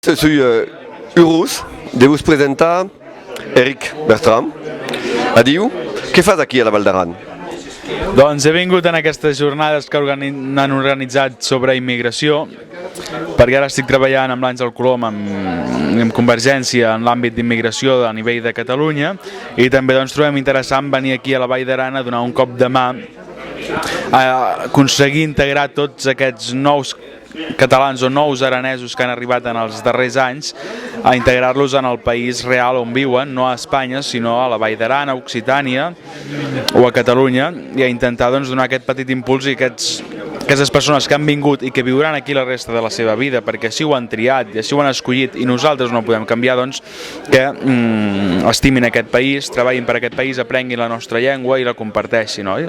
Soy Urus, devo presentar Eric Bertram. Adiu, què fas aquí a la Val d'Aran? Doncs he vingut en aquestes jornades que han organitzat sobre immigració, perquè ara estic treballant amb l'Àngel Colom, amb Convergència en l'àmbit d'immigració a nivell de Catalunya, i també doncs, trobem interessant venir aquí a la Vall d'Aran a donar un cop de mà a aconseguir integrar tots aquests nous catalans o nous aranesos que han arribat en els darrers anys, a integrar-los en el país real on viuen, no a Espanya, sinó a la Vall d'Aran, a Occitània o a Catalunya, i a intentar doncs, donar aquest petit impuls i aquestes persones que han vingut i que viuran aquí la resta de la seva vida, perquè així ho han triat i així ho han escollit i nosaltres no ho podem canviar, doncs que estimin aquest país, treballin per aquest país, aprenguin la nostra llengua i la comparteixin, oi?